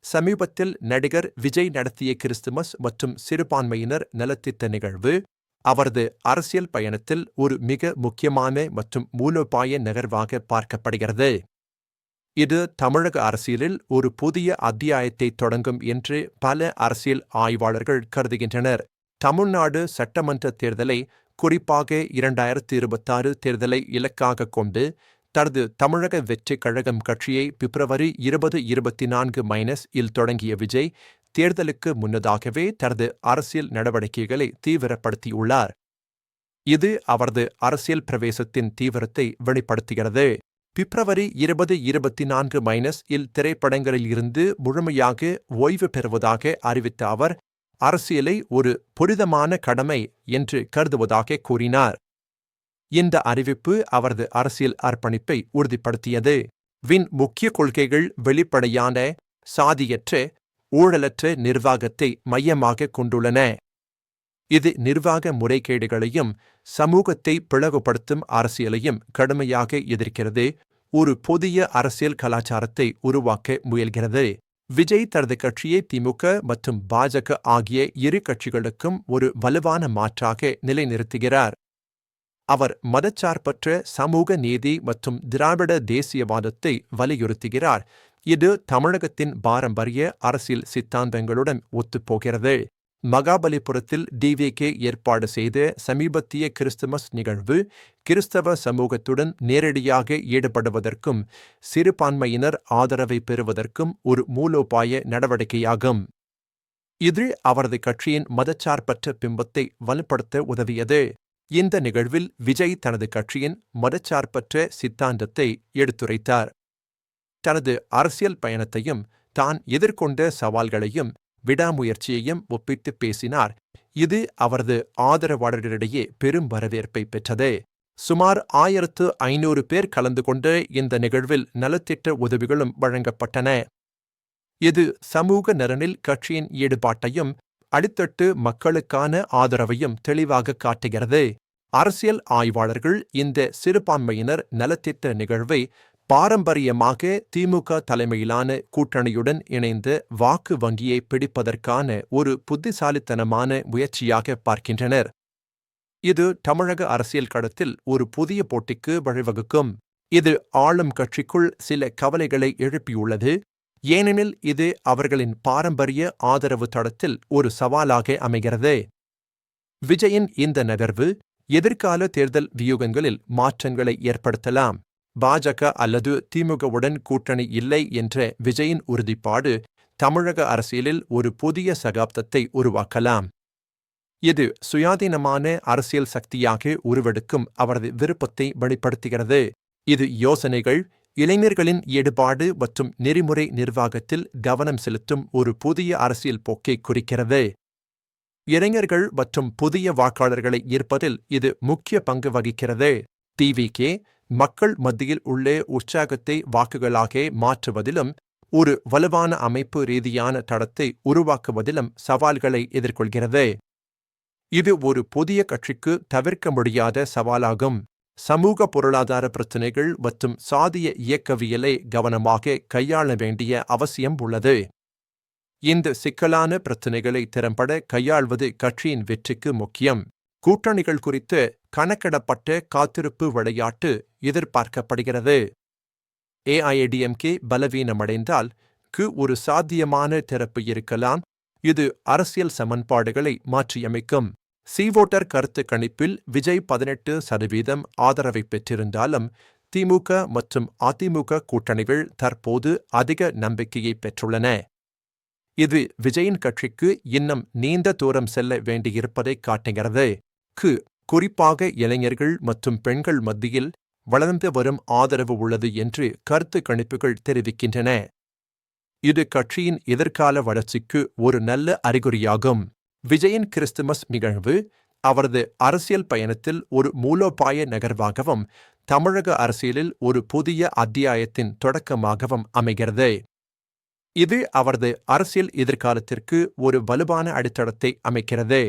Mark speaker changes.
Speaker 1: சமீபத்தில் நடிகர் விஜய் நடத்திய கிறிஸ்துமஸ் மற்றும் சிறுபான்மையினர் நலத்திட்ட நிகழ்வு அவரது அரசியல் பயணத்தில் ஒரு மிக முக்கியமான மற்றும் மூலோபாய நகர்வாக பார்க்கப்படுகிறது. இது தமிழக அரசியலில் ஒரு புதிய அத்தியாயத்தை தொடங்கும் என்று பல அரசியல் ஆய்வாளர்கள் கருதுகின்றனர். தமிழ்நாடு சட்டமன்ற தேர்தலை, குறிப்பாக 2026 தேர்தலை இலக்காக கொண்டு தனது தமிழக வெற்றிக் கழகம் கட்சியை பிப்ரவரி 2024 தொடங்கிய விஜய் தேர்தலுக்கு முன்னதாகவே தனது அரசியல் நடவடிக்கைகளை தீவிரப்படுத்தியுள்ளார். இது அவரது அரசியல் பிரவேசத்தின் தீவிரத்தை வெளிப்படுத்துகிறது. பிப்ரவரி 2024 திரைப்படங்களில் இருந்து முழுமையாக ஓய்வு பெறுவதாக அறிவித்த அவர், அரசியலை ஒரு புனிதமான கடமை என்று கருதுவதாக கூறினார். இந்த அறிவிப்பு அவரது அரசியல் அர்ப்பணிப்பை உறுதிப்படுத்தியது. வின் முக்கிய கொள்கைகள் வெளிப்படையான, சாதியற்ற, ஊழலற்ற நிர்வாகத்தை மையமாக கொண்டுள்ளன. இது நிர்வாக முறைகேடுகளையும் சமூகத்தை பிளவுபடுத்தும் அரசியலையும் கடுமையாக எதிர்க்கிறது. ஒரு புதிய அரசியல் கலாச்சாரத்தை உருவாக்க முயல்கிறது. விஜய் தனது கட்சியை திமுக மற்றும் பாஜக ஆகிய இரு கட்சிகளுக்கும் ஒரு வலுவான மாற்றாக நிலைநிறுத்துகிறார். அவர் மதச்சார்பற்ற சமூக நீதி மற்றும் திராவிட தேசியவாதத்தை வலியுறுத்துகிறார். இது தமிழகத்தின் பாரம்பரிய அரசியல் சித்தாந்தங்களுடன் ஒத்துப்போகிறது. மகாபலிபுரத்தில் டிவிகே ஏற்பாடு செய்த சமீபத்திய கிறிஸ்துமஸ் நிகழ்வு கிறிஸ்தவ சமூகத்துடன் நேரடியாக ஈடுபடுவதற்கும் சிறுபான்மையினர் ஆதரவை பெறுவதற்கும் ஒரு மூலோபாய நடவடிக்கையாகும். இது அவரது கட்சியின் மதச்சார்பற்ற பிம்பத்தை வலுப்படுத்த உதவியது. இந்த நிகழ்வில் விஜய் தனது கட்சியின் மதச்சார்பற்ற சித்தாந்தத்தை எடுத்துரைத்தார். தனது அரசியல் பயணத்தையும் தான் எதிர்கொண்ட சவால்களையும் விடாமுயற்சியையும் ஒப்பிட்டு பேசினார். இது அவரது ஆதரவாளர்களிடையே பெரும் வரவேற்பை பெற்றது. சுமார் 1500 பேர் கலந்து கொண்ட இந்த நிகழ்வில் நலத்திட்ட உதவிகளும் வழங்கப்பட்டன. இது சமூக நலனில் கட்சியின் ஈடுபாட்டையும் அடித்தட்டு மக்களுக்கான ஆதரவையும் தெளிவாக காட்டுகிறது. அரசியல் ஆய்வாளர்கள் இந்த சிறுபான்மையினர் நலத்திட்ட நிகழ்வை பாரம்பரியமாக திமுக தலைமையிலான கூட்டணியுடன் இணைந்து வாக்கு வங்கியை பிடிப்பதற்கான ஒரு புத்திசாலித்தனமான முயற்சியாக பார்க்கின்றனர். இது தமிழக அரசியல் களத்தில் ஒரு புதிய போட்டிக்கு வழிவகுக்கும். இது ஆளும் கட்சிக்குள் சில கவலைகளை எழுப்பியுள்ளது. ஏனெனில் இது அவர்களின் பாரம்பரிய ஆதரவு தளத்தில் ஒரு சவாலாக அமைகிறது. விஜயின் இந்த நகர்வு எதிர்கால தேர்தல் வியூகங்களில் மாற்றங்களை ஏற்படுத்தலாம். பாஜக அல்லது திமுகவுடன் கூட்டணி இல்லை என்ற விஜயின் உறுதிப்பாடு தமிழக அரசியலில் ஒரு புதிய சகாப்தத்தை உருவாக்கலாம். இது சுயாதீனமான அரசியல் சக்தியாக உருவெடுக்கும் அவரது விருப்பத்தை வெளிப்படுத்துகிறது. இது யோசனைகள், இளைஞர்களின் ஈடுபாடு மற்றும் நெறிமுறை நிர்வாகத்தில் கவனம் செலுத்தும் ஒரு புதிய அரசியல் போக்கை குறிக்கிறது. இளைஞர்கள் மற்றும் புதிய வாக்காளர்களை ஈர்ப்பதில் இது முக்கிய பங்கு வகிக்கிறது. டிவிகே மக்கள் மத்தியில் உள்ள உற்சாகத்தை வாக்குகளாக மாற்றுவதிலும் ஒரு வலுவான அமைப்பு ரீதியான தடத்தை உருவாக்குவதிலும் சவால்களை எதிர்கொள்கிறது. இது ஒரு புதிய கட்சிக்கு தவிர்க்க முடியாத சவாலாகும். சமூக பொருளாதார பிரச்சினைகள் மற்றும் சாதிய இயக்கவியலை கவனமாக கையாள வேண்டிய அவசியம் உள்ளது. இந்த சிக்கலான பிரச்சினைகளை திறம்பட கையாள்வது கட்சியின் வெற்றிக்கு முக்கியம். கூட்டணிகள் குறித்து கணக்கிடப்பட்ட காத்திருப்பு விளையாட்டு எதிர்பார்க்கப்படுகிறது. ஏஐஏடிஎம்கே பலவீனமடைந்தால் ஒரு சாத்தியமான திறப்பு இருக்கலாம். இது அரசியல் சமன்பாடுகளை மாற்றியமைக்கும். சி-வோட்டர் கருத்து கணிப்பில் விஜய் 18% ஆதரவை பெற்றிருந்தாலும் திமுக மற்றும் அதிமுக கூட்டணிகள் தற்போது அதிக நம்பிக்கையை பெற்றுள்ளன. இது விஜயின் கட்சிக்கு இன்னும் நீண்ட தூரம் செல்ல வேண்டியிருப்பதை காட்டுகிறது. குறிப்பாக இளைஞர்கள் மற்றும் பெண்கள் மத்தியில் வளர்ந்து வரும் ஆதரவு உள்ளது என்று கருத்து கணிப்புகள் தெரிவிக்கின்றன. இது கட்சியின் எதிர்கால வளர்ச்சிக்கு ஒரு நல்ல அறிகுறியாகும். விஜயின் கிறிஸ்துமஸ் நிகழ்வு அவரது அரசியல் பயணத்தில் ஒரு மூலோபாய நகர்வாகவும் தமிழக அரசியலில் ஒரு புதிய அத்தியாயத்தின் தொடக்கமாகவும் அமைகிறது. இது அவரது அரசியல் எதிர்காலத்திற்கு ஒரு வலுவான அடித்தளத்தை அமைக்கிறது.